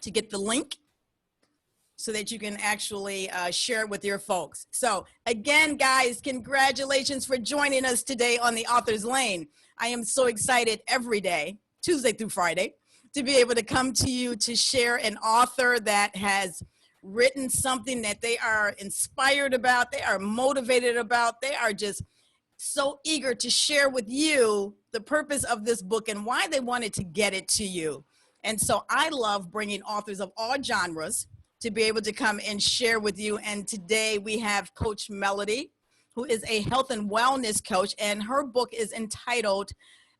to get the link so that you can actually share it with your folks. So again, guys, congratulations for joining us today on the Author's Lane. I am so excited every day, Tuesday through Friday, to be able to come to you to share an author that has written something that they are inspired about, they are motivated about, they are just so eager to share with you the purpose of this book and why they wanted to get it to you. And so I love bringing authors of all genres to be able to come and share with you. And today we have Coach Melody, who is a health and wellness coach, and her book is entitled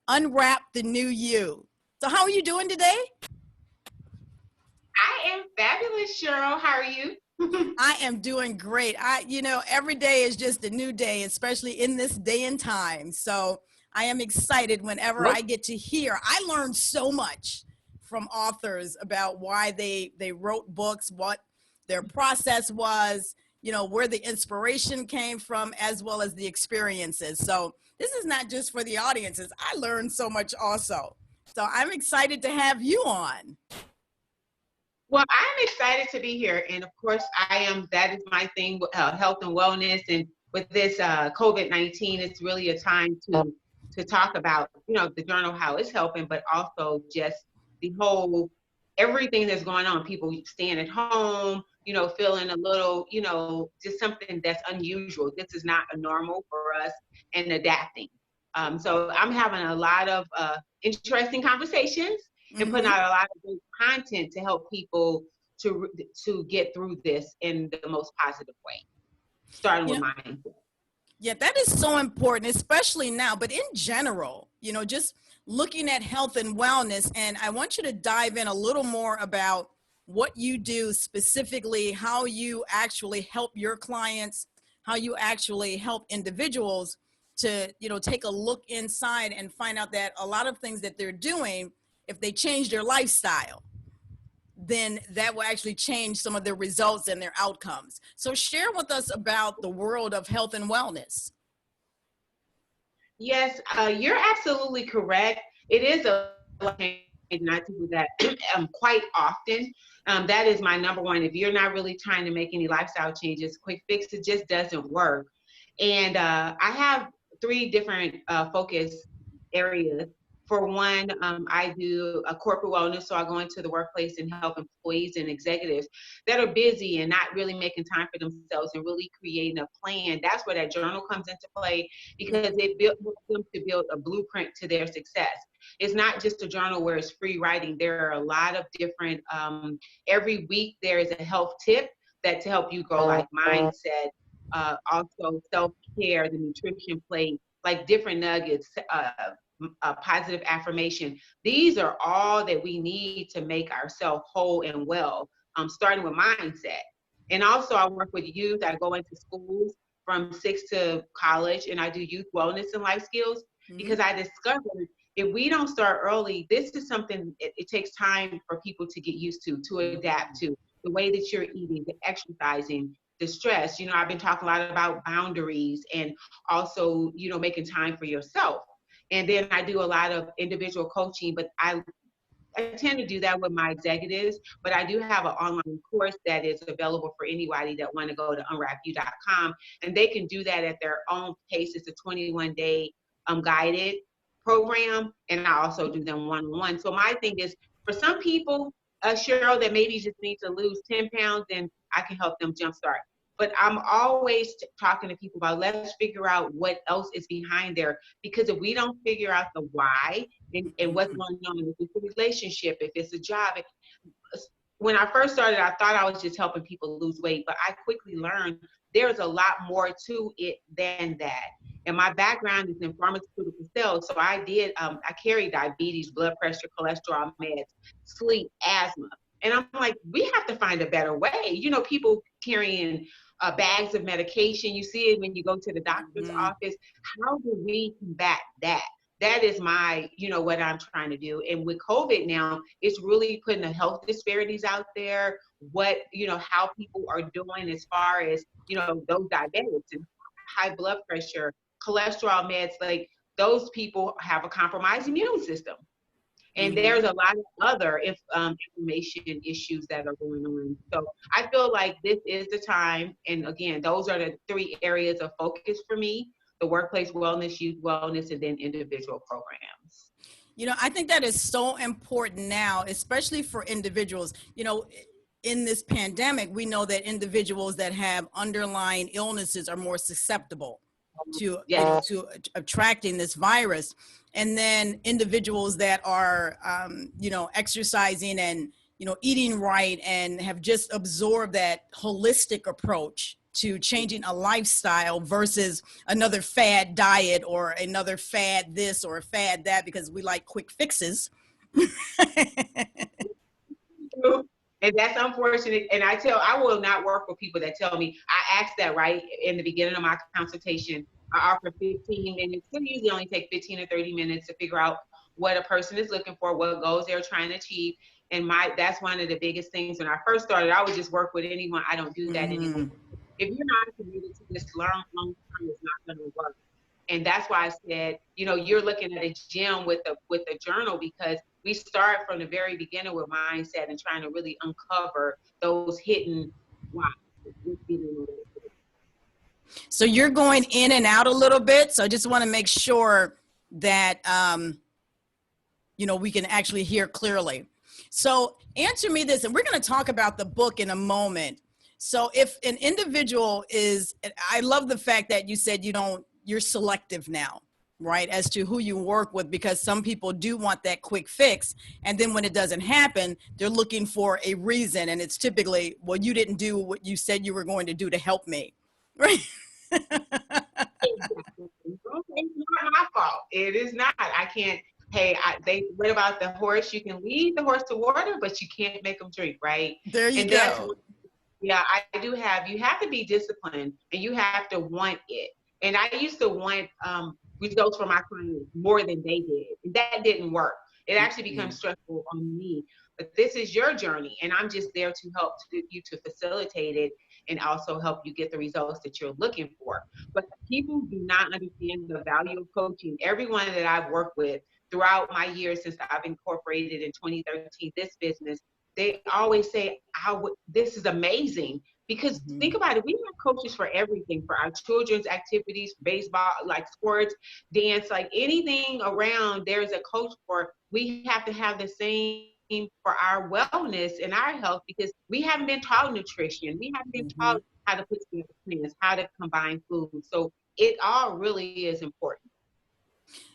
Unwrap the New You. So how are you doing today? I am fabulous, Cheryl. How are you? I am doing great. Every day is just a new day, especially in this day and time. So I am excited whenever I get to hear. I learned so much from authors about why they wrote books, what their process was, where the inspiration came from, as well as the experiences. So this is not just for the audiences. I learned so much also. So I'm excited to have you on. Well, I'm excited to be here. And of course, that is my thing, health and wellness. And with this COVID-19, it's really a time to talk about, the journal, how it's helping, but also just the whole, everything that's going on. People staying at home, feeling a little, just something that's unusual. This is not a normal for us, and adapting. So I'm having a lot of interesting conversations and putting out a lot of good content to help people to get through this in the most positive way, starting with mindset. Yeah, that is so important, especially now, but in general, just looking at health and wellness. And I want you to dive in a little more about what you do specifically, how you actually help your clients, how you actually help individuals to, take a look inside and find out that a lot of things that they're doing, if they change their lifestyle, then that will actually change some of their results and their outcomes. So share with us about the world of health and wellness. Yes, you're absolutely correct. It is a change, and I do that quite often. That is my number one. If you're not really trying to make any lifestyle changes, quick fix, it just doesn't work. And I have 3 different focus areas. For one, I do a corporate wellness, so I go into the workplace and help employees and executives that are busy and not really making time for themselves and really creating a plan. That's where that journal comes into play, because it helps them to build a blueprint to their success. It's not just a journal where it's free writing. There are a lot of different, every week there is a health tip that to help you grow, like mindset, also self-care, the nutrition plate, like different nuggets, positive affirmation. These are all that we need to make ourselves whole and well, starting with mindset. And also I work with youth. I go into schools from 6 to college, and I do youth wellness and life skills, because I discovered if we don't start early, this is something, it takes time for people to get used to adapt to. The way that you're eating, the exercising, the stress. I've been talking a lot about boundaries, and also, making time for yourself. And then I do a lot of individual coaching, but I tend to do that with my executives, but I do have an online course that is available for anybody that want to go to unwrapu.com, and they can do that at their own pace. It's a 21-day guided program, and I also do them one-on-one. So my thing is, for some people, Cheryl, that maybe just need to lose 10 pounds, and I can help them jumpstart. But I'm always talking to people about, let's figure out what else is behind there. Because if we don't figure out the why and what's going on, if it's a relationship, if it's a job. When I first started, I thought I was just helping people lose weight, but I quickly learned there's a lot more to it than that. And my background is in pharmaceutical sales. So I carry diabetes, blood pressure, cholesterol meds, sleep, asthma. And I'm like, we have to find a better way. People carrying bags of medication. You see it when you go to the doctor's office. How do we combat that? That is my, what I'm trying to do. And with COVID now, it's really putting the health disparities out there, how people are doing as far as, those diabetics and high blood pressure, cholesterol meds, like those people have a compromised immune system. And there's a lot of other information issues that are going on. So I feel like this is the time. And again, those are the 3 areas of focus for me: the workplace wellness, youth wellness, and then individual programs. You know, I think that is so important now, especially for individuals. You know, in this pandemic, we know that individuals that have underlying illnesses are more susceptible to, you know, to attracting this virus. And then individuals that are, you know, exercising and, you know, eating right and have just absorbed that holistic approach to changing a lifestyle versus another fad diet or another fad this or a fad that, because we like quick fixes. And that's unfortunate. And I will not work with people that tell me, I asked that right in the beginning of my consultation. I offer 15 minutes. It usually only take 15 or 30 minutes to figure out what a person is looking for, what goals they're trying to achieve. And that's one of the biggest things. When I first started, I would just work with anyone. I don't do that anymore. If you're not committed to this long term, it's not going to work. And that's why I said, you know, you're looking at a gym with a journal, because we start from the very beginning with mindset and trying to really uncover those hidden why. So you're going in and out a little bit. So I just want to make sure that, you know, we can actually hear clearly. So answer me this, and we're going to talk about the book in a moment. So if an individual is, I love the fact that you said you're selective now, right, as to who you work with, because some people do want that quick fix. And then when it doesn't happen, they're looking for a reason. And it's typically, well, you didn't do what you said you were going to do to help me. Right. It's not my fault. It is not. I can't. Hey, what about the horse? You can lead the horse to water, but you can't make them drink, right? There you and go. That's, yeah, I do have. You have to be disciplined, and you have to want it. And I used to want results for my clients more than they did. And that didn't work. It actually becomes stressful on me. But this is your journey, and I'm just there to help you to facilitate it and also help you get the results that you're looking for. But people do not understand the value of coaching. Everyone that I've worked with throughout my years since I've incorporated in 2013 this business, they always say, this is amazing. Because think about it, we have coaches for everything, for our children's activities, baseball, like sports, dance, like anything around, there's a coach for. We have to have the same for our wellness and our health, because we haven't been taught nutrition. We haven't been taught how to put together plans, how to combine food. So it all really is important.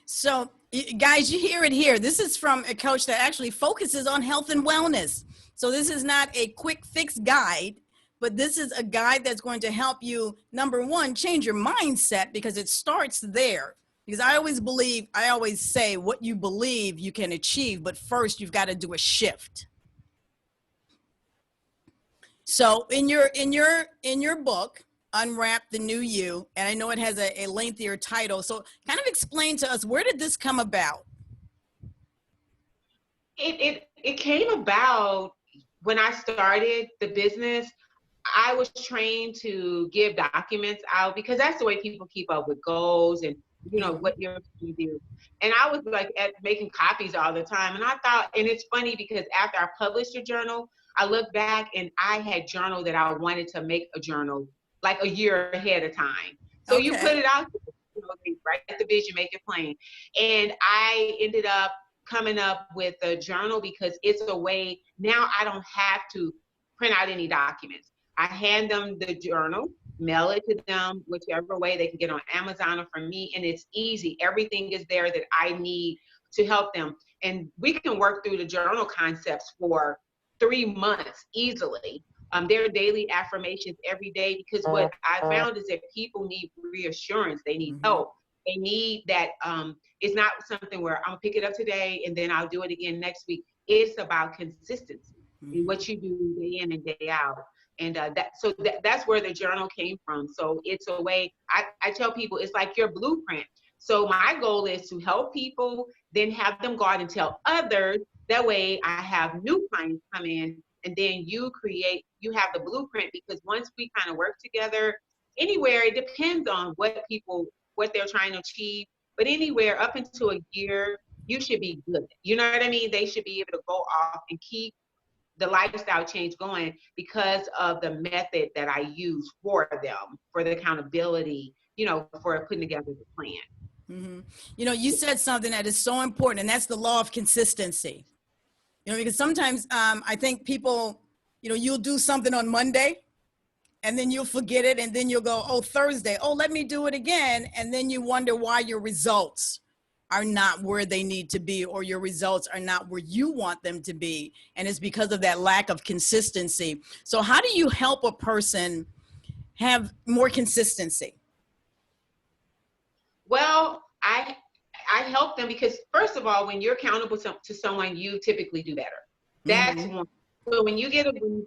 So guys, you hear it here. This is from a coach that actually focuses on health and wellness. So this is not a quick fix guide, but this is a guide that's going to help you, number one, change your mindset, because it starts there. Because I always say, what you believe you can achieve, but first you've got to do a shift. So in your book, Unwrap the New You, and I know it has a lengthier title. So kind of explain to us, where did this come about? It came about when I started the business. I was trained to give documents out, because that's the way people keep up with goals and, you know, what you're going to do. And I was like making copies all the time. And I thought, and it's funny because after I published a journal, I look back and I had journaled that I wanted to make a journal like a year ahead of time. So you put it out, you know, write the vision, make it plain. And I ended up coming up with a journal because it's a way, now I don't have to print out any documents. I hand them the journal, mail it to them, whichever way. They can get on Amazon or from me, and it's easy. Everything is there that I need to help them. And we can work through the journal concepts for 3 months easily. There are daily affirmations every day, because what I found is that people need reassurance. They need help. They need that. It's not something where I'm gonna pick it up today and then I'll do it again next week. It's about consistency in what you do day in and day out. And that's where the journal came from. So it's a way, I tell people, it's like your blueprint. So my goal is to help people, then have them go out and tell others. That way I have new clients come in, and then you have the blueprint, because once we kind of work together, anywhere, it depends on what they're trying to achieve, but anywhere up into a year, you should be good. You know what I mean? They should be able to go off and keep the lifestyle change going because of the method that I use for them, for the accountability, for putting together the plan. Mm-hmm. You said something that is so important, and that's the law of consistency. Because sometimes I think people, you'll do something on Monday and then you'll forget it. And then you'll go, oh, Thursday, oh, let me do it again. And then you wonder why your results are not where they need to be, or your results are not where you want them to be. And it's because of that lack of consistency. So how do you help a person have more consistency? Well, I help them because, first of all, when you're accountable to someone, you typically do better. That's Mm-hmm. one. So when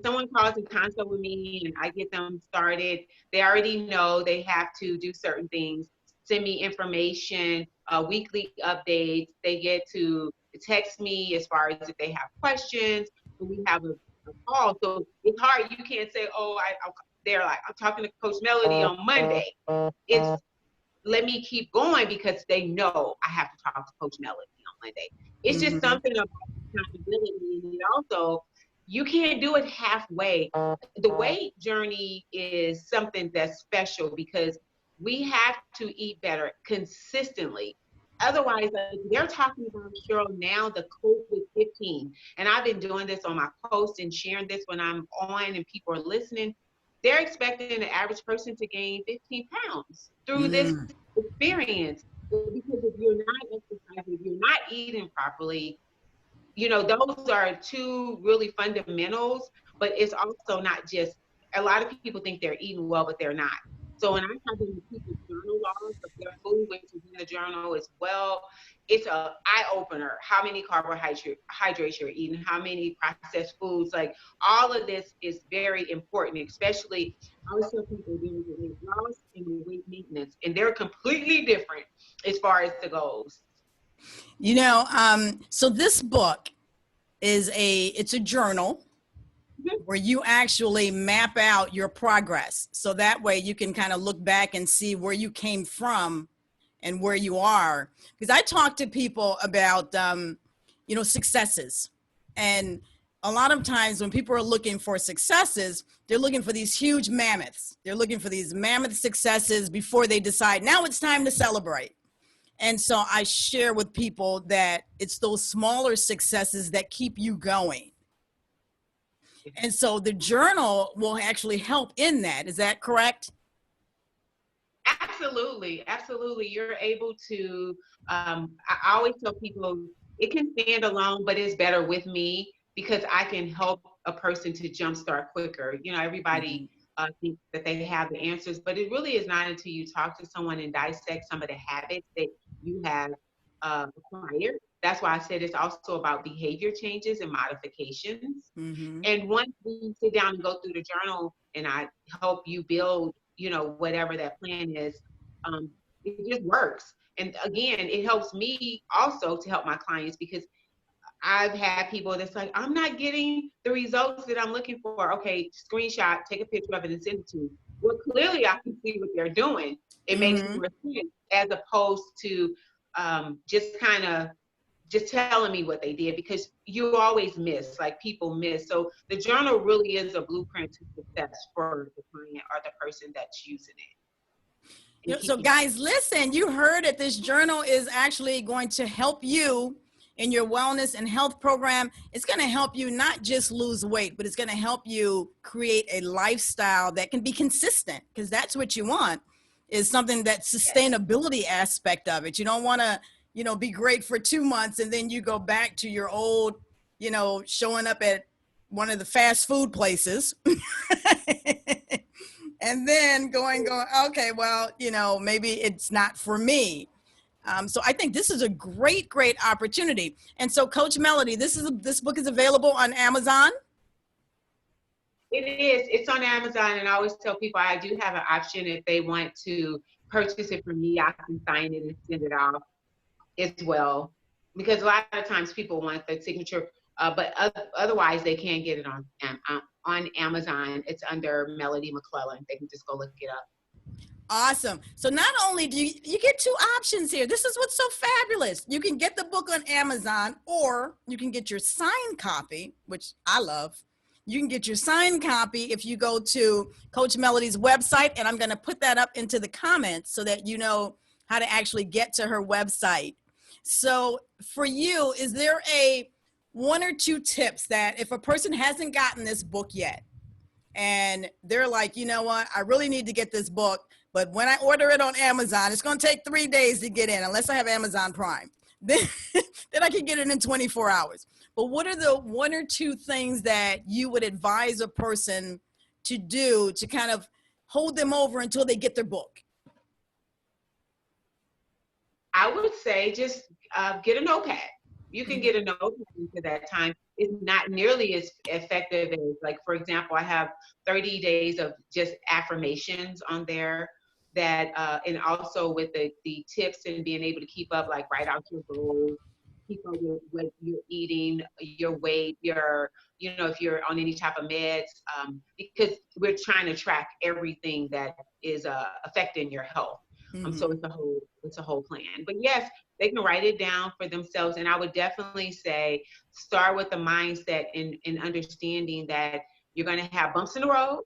someone calls a consult with me and I get them started, they already know they have to do certain things. Send me information, weekly updates. They get to text me as far as if they have questions. We have a call, so it's hard. You can't say, "Oh, they're like, I'm talking to Coach Melody on Monday." It's let me keep going because they know I have to talk to Coach Melody on Monday. It's just Mm-hmm. something about accountability. And also, you can't do it halfway. The weight journey is something that's special because we have to eat better consistently. Otherwise, they're talking about, Cheryl, now the COVID-19. And I've been doing this on my post and sharing this when I'm on and people are listening. They're expecting the average person to gain 15 pounds through this Mm-hmm. experience. Because if you're not exercising, if you're not eating properly, those are two really fundamentals, but it's also not just, a lot of people think they're eating well, but they're not. So when I have them keep a journal log of their food, which is in the journal as well, it's a eye opener. How many carbohydrates you're eating, how many processed foods, like all of this is very important, especially I always tell people there's a weight loss and a weight maintenance, and they're completely different as far as the goals. So this book it's a journal where you actually map out your progress. So that way you can kind of look back and see where you came from and where you are. Because I talk to people about, successes. And a lot of times when people are looking for successes, they're looking for these huge mammoths. They're looking for these mammoth successes before they decide, now it's time to celebrate. And so I share with people that it's those smaller successes that keep you going. And so the journal will actually help in that. Is that correct? Absolutely, absolutely. You're able to, I always tell people it can stand alone, but it's better with me because I can help a person to jumpstart quicker. Everybody Mm-hmm. thinks that they have the answers, but it really is not until you talk to someone and dissect some of the habits that you have acquired. That's why I said it's also about behavior changes and modifications. Mm-hmm. And once we sit down and go through the journal and I help you build, whatever that plan is, it just works. And again, it helps me also to help my clients because I've had people that's like, I'm not getting the results that I'm looking for. Okay, screenshot, take a picture of it and send it to me. Well, clearly I can see what they're doing. It makes Mm-hmm. more sense as opposed to just kind of just telling me what they did because you always miss, like people miss. So the journal really is a blueprint to success for the client or the person that's using it and So keeping. guys, listen, you heard it. This journal is actually going to help you in your wellness and health program. It's going to help you not just lose weight, but it's going to help you create a lifestyle that can be consistent, because that's what you want, is something that sustainability aspect of it. You don't want to, be great for 2 months and then you go back to your old, showing up at one of the fast food places. And then going, okay, well, maybe it's not for me. So I think this is a great, great opportunity. And so, Coach Melody, this book is available on Amazon. It is. It's on Amazon, and I always tell people I do have an option if they want to purchase it from me. I can sign it and send it off as well, because a lot of times people want the signature, but otherwise they can get it on Amazon. It's under Melody McClellan. They can just go look it up. Awesome. So not only do you get two options here. This is what's so fabulous. You can get the book on Amazon, or you can get your signed copy, which I love. You can get your signed copy if you go to Coach Melody's website, and I'm going to put that up into the comments so that you know how to actually get to her website. So for you, is there a one or two tips that if a person hasn't gotten this book yet and they're like, you know what, I really need to get this book, but when I order it on Amazon, it's going to take 3 days to get in, unless I have Amazon Prime. Then I can get it in 24 hours. But what are the one or two things that you would advise a person to do to kind of hold them over until they get their book? I would say just get a notepad. You can get a notepad into that time. It's not nearly as effective as, like, for example, I have 30 days of just affirmations on there that, and also with the tips and being able to keep up, like write out your goals, keep up with what you're eating, your weight, if you're on any type of meds, because we're trying to track everything that is affecting your health. So it's a whole plan. But yes, they can write it down for themselves. And I would definitely say start with the mindset and understanding that you're going to have bumps in the road.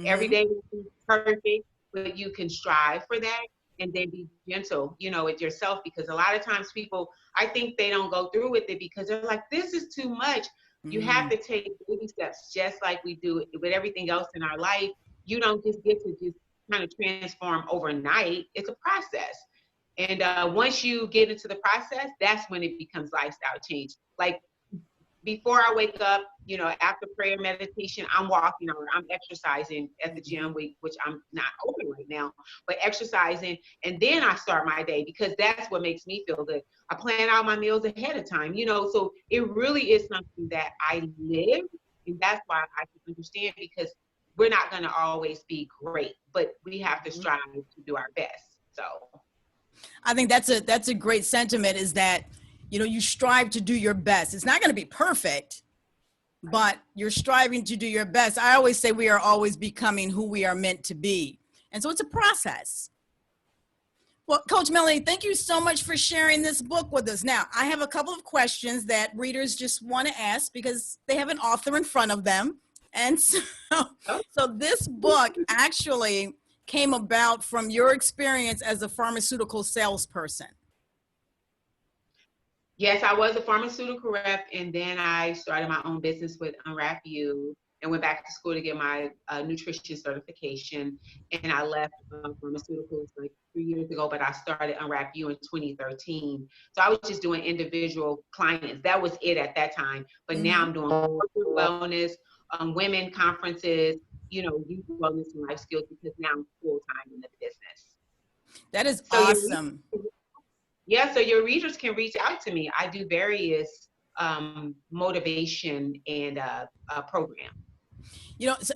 Every day will be perfect, but you can strive for that and then be gentle, with yourself, because a lot of times people, I think they don't go through with it because they're like, this is too much. You have to take baby steps, just like we do with everything else in our life. You don't just get to just kind of transform overnight. It's a process. And once you get into the process, that's when it becomes lifestyle change. Like before I wake up, after prayer, meditation, I'm walking or I'm exercising at the gym, which I'm not open right now, but exercising. And then I start my day because that's what makes me feel good. I plan out my meals ahead of time, so it really is something that I live. And that's why I can understand, because we're not going to always be great, but we have to strive to do our best. So I think that's a great sentiment, is that, you strive to do your best. It's not going to be perfect, but you're striving to do your best. I always say we are always becoming who we are meant to be. And so it's a process. Well, Coach Melody, thank you so much for sharing this book with us. Now, I have a couple of questions that readers just want to ask because they have an author in front of them. And so this book actually came about from your experience as a pharmaceutical salesperson. Yes, I was a pharmaceutical rep, and then I started my own business with Unwrap You and went back to school to get my nutrition certification. And I left pharmaceuticals like 3 years ago, but I started Unwrap You in 2013. So I was just doing individual clients. That was it at that time. But now I'm doing corporate wellness, women conferences, youth wellness and life skills, because now I'm full-time in the business. That is awesome. So your readers can reach out to me. I do various motivation and program.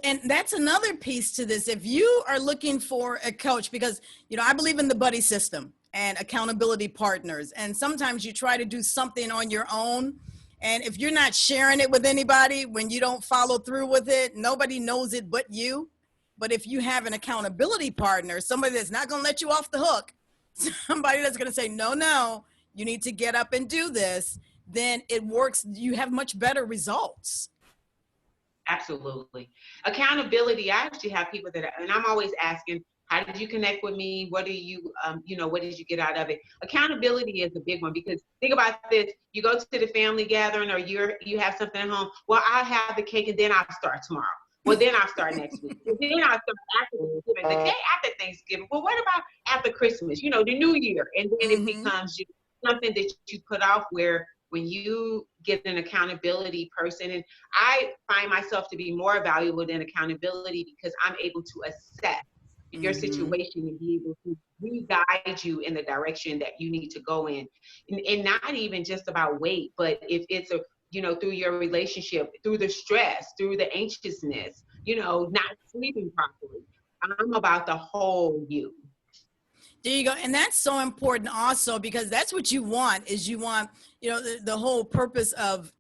And that's another piece to this. If you are looking for a coach, because, I believe in the buddy system and accountability partners. And sometimes you try to do something on your own. And if you're not sharing it with anybody, when you don't follow through with it, nobody knows it but you. But if you have an accountability partner, somebody that's not going to let you off the hook, somebody that's going to say, no, you need to get up and do this, then it works. You have much better results. Absolutely. Accountability. I actually have people and I'm always asking, how did you connect with me? What do you, what did you get out of it? Accountability is a big one, because think about this. You go to the family gathering, or you have something at home. Well, I'll have the cake and then I'll start tomorrow. Well, then I'll start next week. And then I'll start after Thanksgiving, the day after Thanksgiving. Well, what about after Christmas? The New Year. And then it becomes something that you put off, where when you get an accountability person, and I find myself to be more valuable than accountability, because I'm able to assess your situation and be able to re-guide you in the direction that you need to go in. And not even just about weight, but if it's through your relationship, through the stress, through the anxiousness, not sleeping properly. I'm about the whole you. There you go. And that's so important also, because that's what you want, the whole purpose of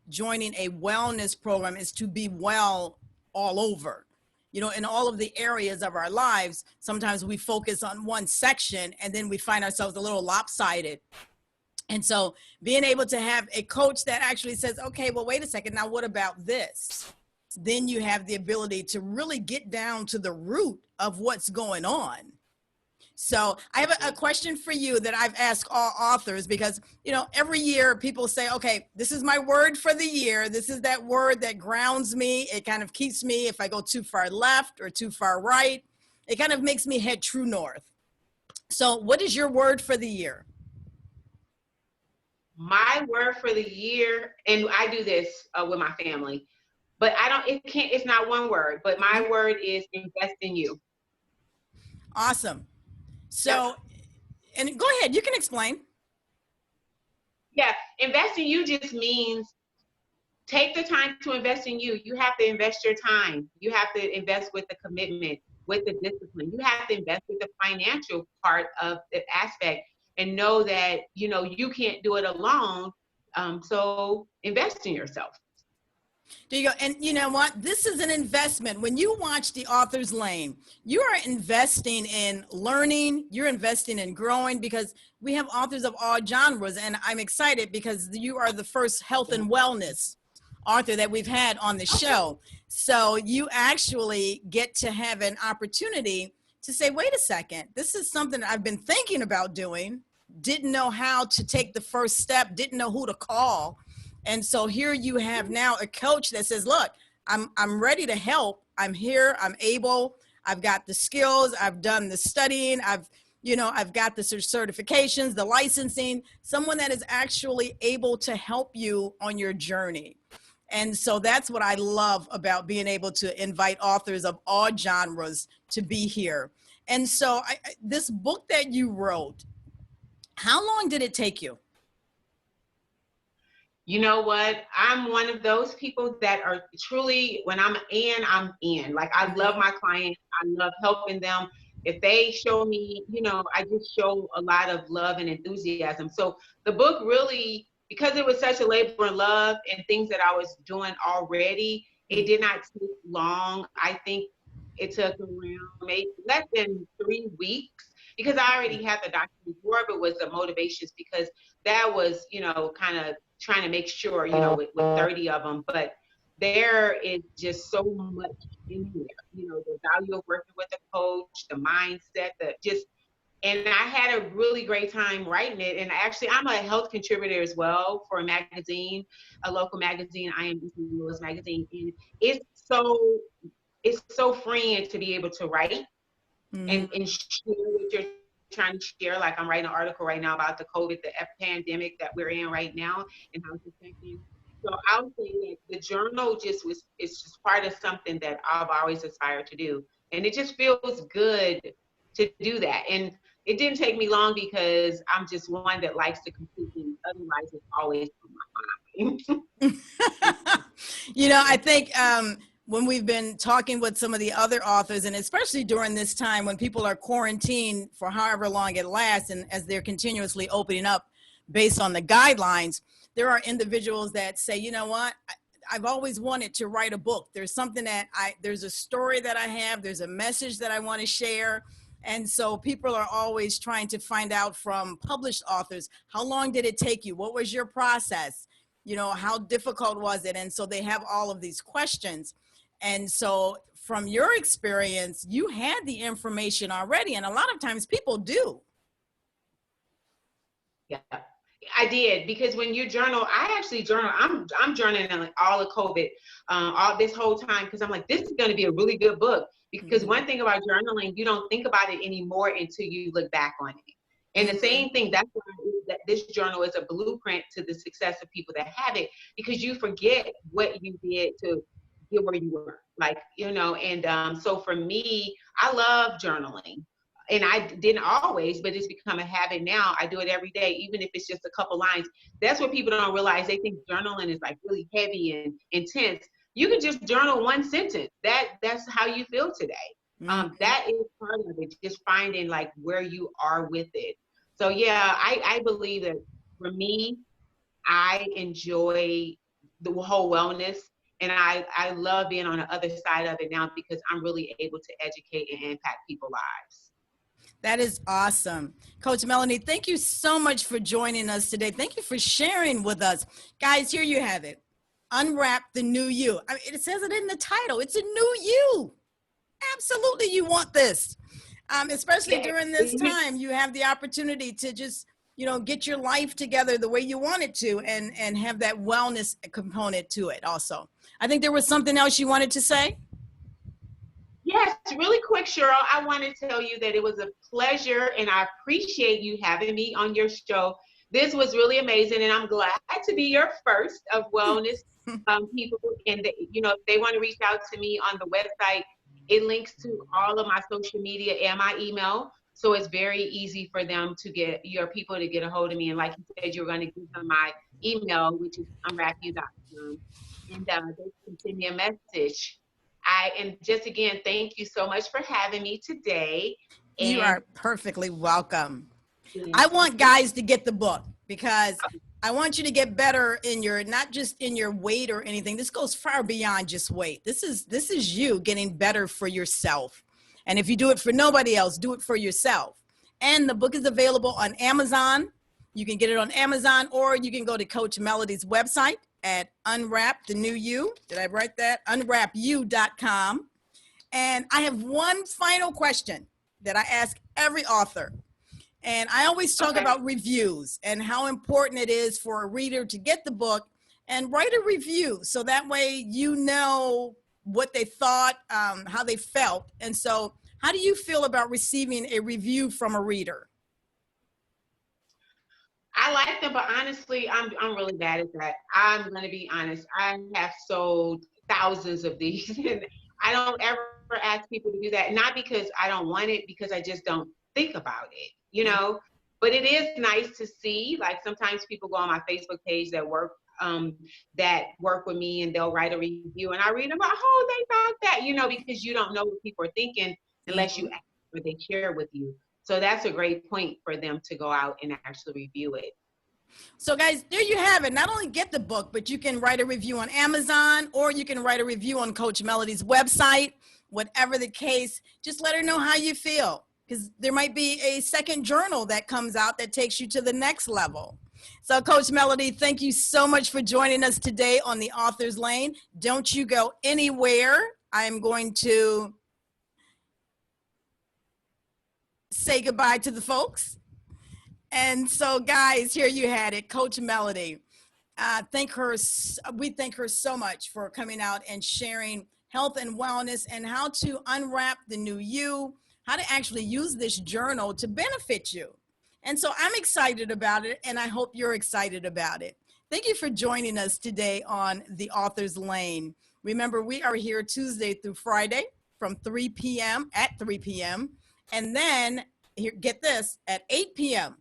joining a wellness program is to be well all over. You know, in all of the areas of our lives, sometimes we focus on one section and then we find ourselves a little lopsided. And so being able to have a coach that actually says, okay, well, wait a second, now what about this? Then you have the ability to really get down to the root of what's going on. So I have a question for you that I've asked all authors, because, you know, every year people say, okay, this is my word for the year. This is that word that grounds me. It kind of keeps me, if I go too far left or too far right, it kind of makes me head true north. So what is your word for the year? My word for the year, and I do this with my family, but it's not one word, but my word is invest in you. Awesome. Yep. So, and go ahead, you can explain. Yeah, invest in you just means take the time to invest in you. You have to invest your time. You have to invest with the commitment, with the discipline. You have to invest with the financial part of the aspect, and know that, you know, you can't do it alone. So invest in yourself. There you go. And you know what? This is an investment. When you watch The Author's Lane, you are investing in learning, you're investing in growing, because we have authors of all genres. And I'm excited because you are the first health and wellness author that we've had on the show. So you actually get to have an opportunity to say, wait a second, this is something I've been thinking about doing, didn't know how to take the first step, didn't know who to call. And so here you have now a coach that says, look, I'm ready to help. I'm here. I'm able. I've got the skills. I've done the studying. I've got the certifications, the licensing, someone that is actually able to help you on your journey. And so that's what I love about being able to invite authors of all genres to be here. And so this book that you wrote, how long did it take you? You know what? I'm one of those people that are truly, when I'm in, I'm in. Like, I love my clients. I love helping them. If they show me, you know, I just show a lot of love and enthusiasm. So the book really, because it was such a labor of love and things that I was doing already, it did not take long. I think it took around maybe less than 3 weeks, because I already had the document before, but was the motivations, because that was, you know, kind of trying to make sure, you know, with 30 of them, but there is just so much in there, you know, the value of working with a coach, the mindset, and I had a really great time writing it. And actually, I'm a health contributor as well for a magazine, a local magazine, I Am St. Louis magazine. And it's so freeing to be able to write and share what you're trying to share. Like, I'm writing an article right now about the COVID, the pandemic that we're in right now, and how it's affecting. So I would say that the journal it's just part of something that I've always aspired to do. And it just feels good to do that. And it didn't take me long, because I'm just one that likes to complete things. Otherwise, it's always on my mind. I think when we've been talking with some of the other authors, and especially during this time when people are quarantined for however long it lasts, and as they're continuously opening up based on the guidelines, there are individuals that say, you know what, I've always wanted to write a book. There's something there's a story that I have, there's a message that I want to share. And so people are always trying to find out from published authors, how long did it take you? What was your process? You know, how difficult was it? And so they have all of these questions. And so from your experience, you had the information already. And a lot of times people do. Yeah, I did, because when you journal, I actually journal. I'm journaling like all of COVID, all this whole time, because I'm like, this is going to be a really good book. Because one thing about journaling, you don't think about it anymore until you look back on it. And the same thing, that's why that this journal is a blueprint to the success of people that have it, because you forget what you did to get where you were. Like, you know, and so for me, I love journaling. And I didn't always, but it's become a habit now. I do it every day, even if it's just a couple lines. That's what people don't realize. They think journaling is like really heavy and intense. You can just journal one sentence. That's how you feel today. That is part of it, just finding like where you are with it. So yeah, I believe that for me, I enjoy the whole wellness. And I love being on the other side of it now because I'm really able to educate and impact people's lives. That is awesome. Coach Melanie, thank you so much for joining us today. Thank you for sharing with us. Guys, here you have it. Unwrap the new you. I mean, it says it in the title. It's a new you. Absolutely, you want this. Especially during this time, you have the opportunity to just, get your life together the way you want it to and have that wellness component to it also. I think there was something else you wanted to say. Yes, really quick, Cheryl. I want to tell you that it was a pleasure and I appreciate you having me on your show. This was really amazing, and I'm glad to be your first of wellness people. And, if they want to reach out to me on the website, it links to all of my social media and my email. So it's very easy for them to get your people to get a hold of me. And like you said, you're going to give them my email, which is unwrapu.com. And they can send me a message. And just again, thank you so much for having me today. You And are perfectly welcome. I want guys to get the book because I want you to get better in your, not just in your weight or anything. This goes far beyond just weight. This is you getting better for yourself. And if you do it for nobody else, do it for yourself. And the book is available on Amazon. You can get it on Amazon, or you can go to Coach Melody's website at Unwrap the New You. Did I write that? Unwrapu.com. And I have one final question that I ask every author. And I always talk about reviews and how important it is for a reader to get the book and write a review. So that way, you know what they thought, how they felt. And so how do you feel about receiving a review from a reader? I like them, but honestly, I'm really bad at that. I'm going to be honest. I have sold thousands of these, and I don't ever ask people to do that. Not because I don't want it, because I just don't think about it. But it is nice to see. Like sometimes people go on my Facebook page that work with me, and they'll write a review, and I read about, oh, they thought that, because you don't know what people are thinking unless you ask or they share with you. So that's a great point for them to go out and actually review it. So guys, there you have it. Not only get the book, but you can write a review on Amazon, or you can write a review on Coach Melody's website. Whatever the case, just let her know how you feel, because there might be a second journal that comes out that takes you to the next level. So Coach Melody, thank you so much for joining us today on the Author's Lane. Don't you go anywhere. I'm going to say goodbye to the folks. And so guys, here you had it, Coach Melody. We thank her so much for coming out and sharing health and wellness and how to unwrap the new you, how to actually use this journal to benefit you. And so I'm excited about it, and I hope you're excited about it. Thank you for joining us today on the Author's Lane. Remember, we are here Tuesday through Friday from 3 p.m. at 3 p.m. And then, here, get this, at 8 p.m.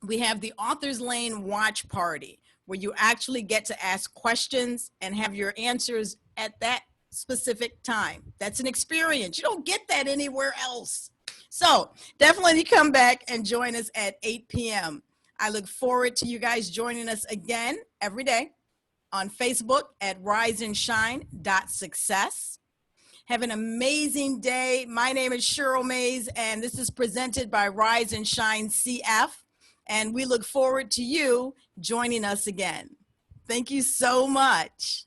we have the Author's Lane watch party, where you actually get to ask questions and have your answers at that specific time. That's an experience. You don't get that anywhere else. So definitely come back and join us at 8 p.m. I look forward to you guys joining us again every day on Facebook at riseandshine.success. Have an amazing day. My name is Cheryl Mays, and this is presented by Rise and Shine CF. And we look forward to you joining us again. Thank you so much.